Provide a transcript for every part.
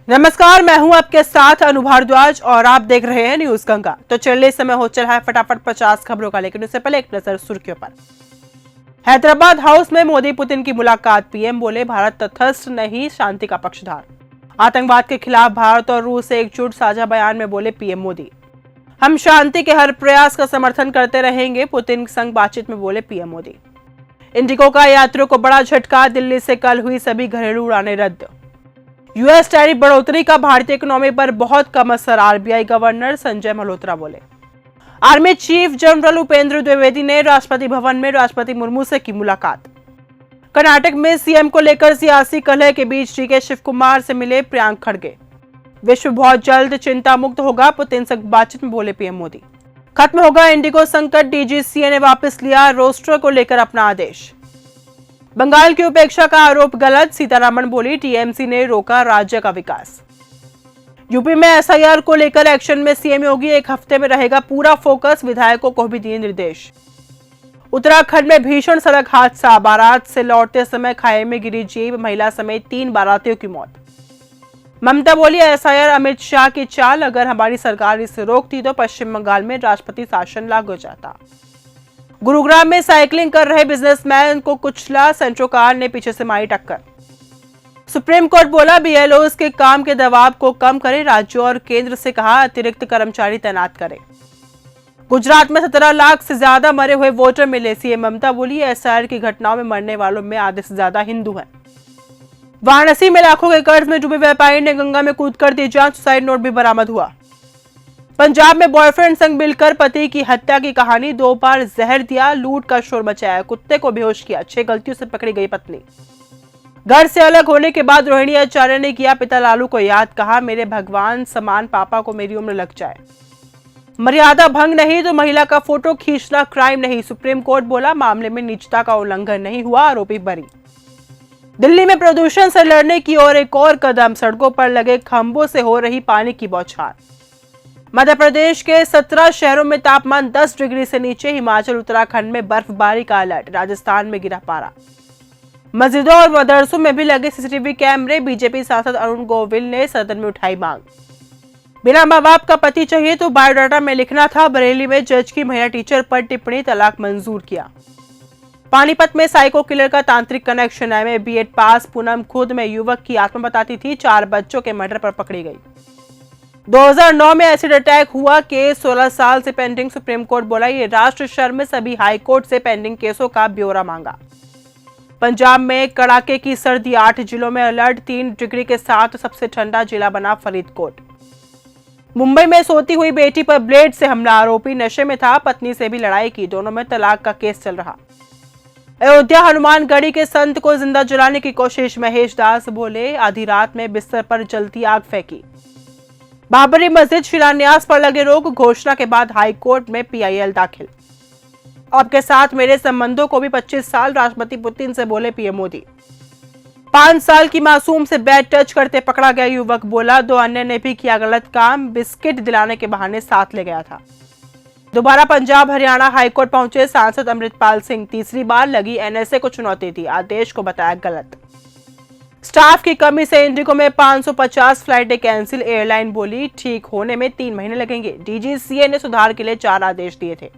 नमस्कार, मैं हूं आपके साथ अनु भारद्वाज और आप देख रहे हैं न्यूज गंगा। तो चलिए समय हो चला है फटाफट 50 खबरों का, लेकिन उससे पहले एक नजर सुर्खियों पर। हैदराबाद हाउस में मोदी पुतिन की मुलाकात। पीएम बोले भारत तटस्थ नहीं, शांति का पक्षधार। आतंकवाद के खिलाफ भारत और रूस से एकजुट, साझा बयान में बोले पीएम मोदी। हम शांति के हर प्रयास का समर्थन करते रहेंगे, पुतिन संग बातचीत में बोले पीएम मोदी। इंडिगो का यात्रियों को बड़ा झटका, दिल्ली से कल हुई सभी घरेलू उड़ानें रद्द। यूएस टैरिफ बढ़ोतरी का भारतीय इकोनॉमी पर बहुत कम असर, आरबीआई गवर्नर संजय मल्होत्रा बोले। Army chief general Upendra Dwivedi ने राष्ट्रपति भवन में राष्ट्रपति मुर्मू से की मुलाकात। कर्नाटक में सीएम को लेकर सियासी कलह के बीच डीके शिव कुमार से मिले प्रियंक खड़गे। विश्व बहुत जल्द चिंता मुक्त होगा, पुतिन से बातचीत में बोले पीएम मोदी। खत्म होगा इंडिगो संकट, डीजीसीए ने वापस लिया रोस्टर को लेकर अपना आदेश। बंगाल की उपेक्षा का आरोप गलत, सीतारमण बोली टीएमसी ने रोका राज्य का विकास। यूपी में एसआईआर को लेकर एक्शन में सीएम योगी, एक हफ्ते में रहेगा पूरा फोकस, विधायकों को भी दिए निर्देश। उत्तराखंड में भीषण सड़क हादसा, बारात से लौटते समय खाई में गिरी जीप, महिला समेत 3 बारातियों की मौत। ममता बोली एसआईआर अमित शाह की चाल, अगर हमारी सरकार इसे रोकती तो पश्चिम बंगाल में राष्ट्रपति शासन लागू हो जाता। गुरुग्राम में साइकिलिंग कर रहे बिजनेसमैन को कुचला, सेंट्रो कार ने पीछे से मारी टक्कर। सुप्रीम कोर्ट बोला बीएलओज के काम के दबाव को कम करें, राज्यों और केंद्र से कहा अतिरिक्त कर्मचारी तैनात करें। गुजरात में 17 लाख से ज्यादा मरे हुए वोटर मिले, सीएम ममता बोली एसआईआर की घटनाओं में मरने वालों में आधे से ज्यादा हिंदू हैं। वाराणसी में लाखों के कर्ज में डूबे व्यापारी ने गंगा में कूदकर दी जान, सुसाइड नोट भी बरामद हुआ। पंजाब में बॉयफ्रेंड संग मिलकर पति की हत्या की कहानी, 2 बार जहर दिया, लूट का शोर मचाया, कुत्ते को बेहोश किया, 6 गलतियों से पकड़ी गई पत्नी। घर से अलग होने के बाद रोहिणी आचार्य ने किया पिता लालू को याद, कहा मेरे भगवान समान पापा को मेरी उम्र लग जाए। मर्यादा भंग नहीं तो महिला का फोटो खींचना क्राइम नहीं, सुप्रीम कोर्ट बोला मामले में निजता का उल्लंघन नहीं हुआ, आरोपी बरी। दिल्ली में प्रदूषण से लड़ने की ओर एक और कदम, सड़कों पर लगे खंभों से हो रही पानी की बौछार। मध्य प्रदेश के 17 शहरों में तापमान 10 डिग्री से नीचे, हिमाचल उत्तराखंड में बर्फबारी का अलर्ट, राजस्थान में गिरा पारा। मस्जिदों और मदरसों में भी लगे सीसीटीवी कैमरे, बीजेपी सांसद अरुण गोविल ने सदन में उठाई मांग। बिना मां बाप का पति चाहिए तो बायोडाटा में लिखना था, बरेली में जज की महिला टीचर पर टिप्पणी, तलाक मंजूर किया। पानीपत में साइको किलर का तांत्रिक कनेक्शन, एमए बीएड पास पूनम खुद में युवक की आत्मा बताती थी, 4 बच्चों के मर्डर पर पकड़ी गई। 2009 में एसिड अटैक हुआ, केस 16 साल से पेंडिंग, सुप्रीम कोर्ट बोला ये राष्ट्र शर्म, सभी हाई कोर्ट से पेंडिंग केसों का ब्यौरा मांगा। पंजाब में कड़ाके की सर्दी, 8 जिलों में अलर्ट, 3 डिग्री के साथ सबसे ठंडा जिला बना फरीदकोट। मुंबई में सोती हुई बेटी पर ब्लेड से हमला, आरोपी नशे में था, पत्नी से भी लड़ाई की, दोनों में तलाक का केस चल रहा। अयोध्या हनुमानगढ़ी के संत को जिंदा जलाने की कोशिश, महेश दास बोले आधी रात में बिस्तर पर जलती आग फेंकी। बाबरी मस्जिद शिलान्यास पर लगे रोक, घोषणा के बाद हाई कोर्ट में पीआईएल दाखिल। आपके साथ मेरे संबंधों को भी 25 साल, राष्ट्रपति पुतिन से बोले पीएम मोदी। 5 साल की मासूम से बैड टच करते पकड़ा गया युवक, बोला 2 अन्य ने भी किया गलत काम, बिस्किट दिलाने के बहाने साथ ले गया था। दोबारा पंजाब हरियाणा हाईकोर्ट पहुंचे सांसद अमृतपाल सिंह, तीसरी बार लगी एनएसए को चुनौती दी, आदेश को बताया गलत। स्टाफ की कमी से इंडिगो में 550 फ्लाइटें कैंसिल, एयरलाइन बोली ठीक होने में 3 महीने लगेंगे, डीजीसीए ने सुधार के लिए 4 आदेश दिए थे।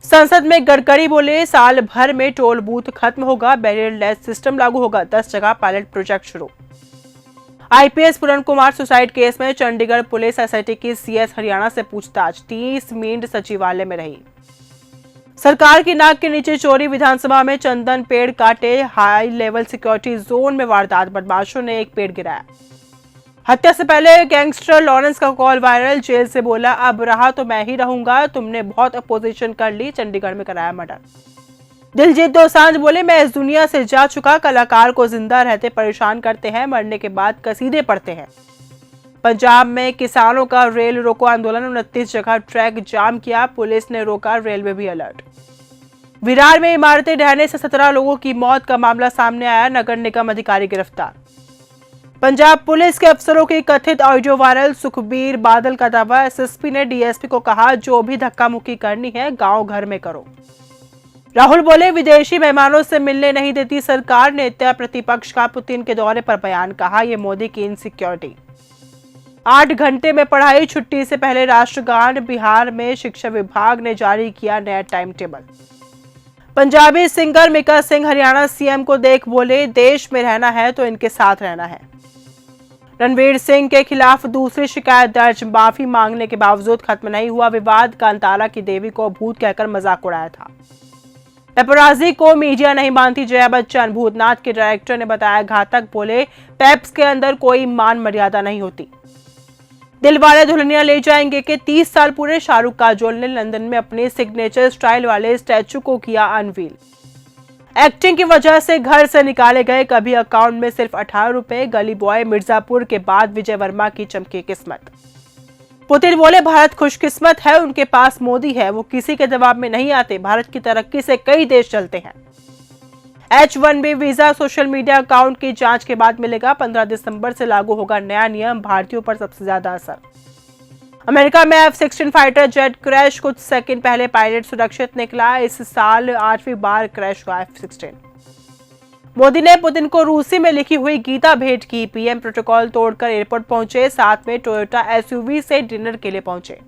संसद में गडकरी बोले साल भर में टोल बूथ खत्म होगा, बैरियर लेस सिस्टम लागू होगा, 10 जगह पायलट प्रोजेक्ट शुरू। आईपीएस पूरन कुमार सुसाइड केस में चंडीगढ़ पुलिस एसआईटी की सीएस हरियाणा से पूछताछ, 30 मिनट सचिवालय में रही। सरकार की नाक के नीचे चोरी, विधानसभा में चंदन पेड़ काटे, हाई लेवल सिक्योरिटी जोन में वारदात, बदमाशों ने एक पेड़ गिराया। हत्या से पहले गैंगस्टर लॉरेंस का कॉल वायरल, जेल से बोला अब रहा तो मैं ही रहूंगा, तुमने बहुत अपोजिशन कर ली, चंडीगढ़ में कराया मर्डर। दिलजीत दोसांझ बोले मैं इस दुनिया से जा चुका, कलाकार को जिंदा रहते परेशान करते हैं, मरने के बाद कसीदे पढ़ते हैं। पंजाब में किसानों का रेल रोको आंदोलन, 29 जगह ट्रैक जाम किया, पुलिस ने रोका, रेलवे भी अलर्ट। विरार में इमारतें ढहने से 17 लोगों की मौत का मामला सामने आया, नगर निगम अधिकारी गिरफ्तार। पंजाब पुलिस के अफसरों की कथित ऑडियो वायरल, सुखबीर बादल का दावा, एसएसपी ने डीएसपी को कहा जो भी धक्का मुक्की करनी है गांव घर में करो। राहुल बोले, विदेशी मेहमानों से मिलने नहीं देती सरकार। नेता प्रतिपक्ष का पुतिन के दौरे पर बयान, कहा यह मोदी की इनसिक्योरिटी। 8 घंटे में पढ़ाई, छुट्टी से पहले राष्ट्रगान। बिहार में शिक्षा विभाग ने जारी किया नया time table. Punjabi singer Mika Singh Haryana CM को देख बोले, देश में रहना है तो इनके साथ रहना है। रणवीर सिंह के खिलाफ दूसरी शिकायत दर्ज, माफी मांगने के बावजूद खत्म नहीं हुआ विवाद। कांतारा की देवी को भूत कहकर मजाक उड़ाया था। पेपराजी को मीडिया नहीं मानती जया बच्चन, भूतनाथ के डायरेक्टर ने बताया घातक। बोले, पेप्स के अंदर कोई मान मर्यादा नहीं होती। दिलवाले दुल्हनिया ले जाएंगे के 30 साल पूरे। शाहरुख काजोल ने लंदन में अपने सिग्नेचर स्टाइल वाले स्टैचू को किया अनवील। एक्टिंग की वजह से घर से निकाले गए, कभी अकाउंट में सिर्फ 18 रुपए। गली बॉय मिर्जापुर के बाद विजय वर्मा की चमकी किस्मत। पुतिन बोले, भारत खुशकिस्मत है, उनके पास मोदी है, वो किसी के दबाव में नहीं आते। भारत की तरक्की से कई देश चलते हैं। H1B visa social media account की जांच के बाद मिलेगा। 15 दिसंबर से लागू होगा नया नियम, भारतीयों पर सबसे ज्यादा असर। अमेरिका में F-16 फाइटर जेट क्रैश, कुछ सेकंड पहले पायलट सुरक्षित निकला। इस साल 8वीं बार क्रैश हुआ F-16। मोदी ने पुतिन को रूसी में लिखी हुई गीता भेंट की। पीएम प्रोटोकॉल तोड़कर एयरपोर्ट पहुंचे, साथ में टोयोटा SUV से डिनर के लिए पहुंचे।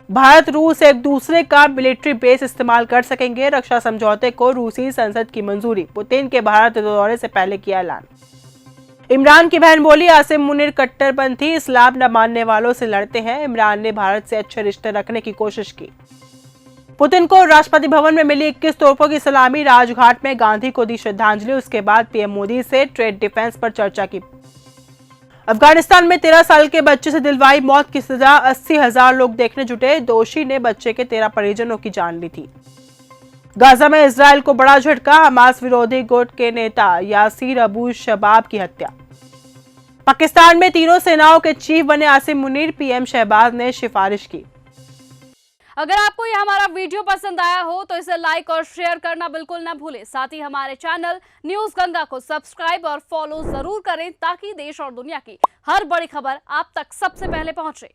भारत रूस एक दूसरे का मिलिट्री बेस इस्तेमाल कर सकेंगे। रक्षा समझौते को रूसी संसद की मंजूरी। पुतिन के भारत दौरे से पहले किया ऐलान। इमरान की बहन बोली, आसिम मुनीर कट्टरपंथी, इस्लाम न मानने वालों से लड़ते हैं। इमरान ने भारत से अच्छे रिश्ते रखने की कोशिश की। पुतिन को राष्ट्रपति भवन में मिली 21 तोपों की सलामी। राजघाट में गांधी को दी श्रद्धांजलि। उसके बाद पीएम मोदी से ट्रेड डिफेंस पर चर्चा की। अफगानिस्तान में 13 साल के बच्चे से दिलवाई मौत की सजा। 80,000 लोग देखने जुटे। दोषी ने बच्चे के 13 परिजनों की जान ली थी। गाजा में इजरायल को बड़ा झटका। हमास विरोधी गुट के नेता यासीर अबू शबाब की हत्या। पाकिस्तान में तीनों सेनाओं के चीफ बने आसिम मुनीर। पीएम शहबाज ने सिफारिश की। अगर आपको यह हमारा वीडियो पसंद आया हो तो इसे लाइक और शेयर करना बिल्कुल ना भूलें। साथ ही हमारे चैनल न्यूज गंगा को सब्सक्राइब और फॉलो जरूर करें ताकि देश और दुनिया की हर बड़ी खबर आप तक सबसे पहले पहुंचे।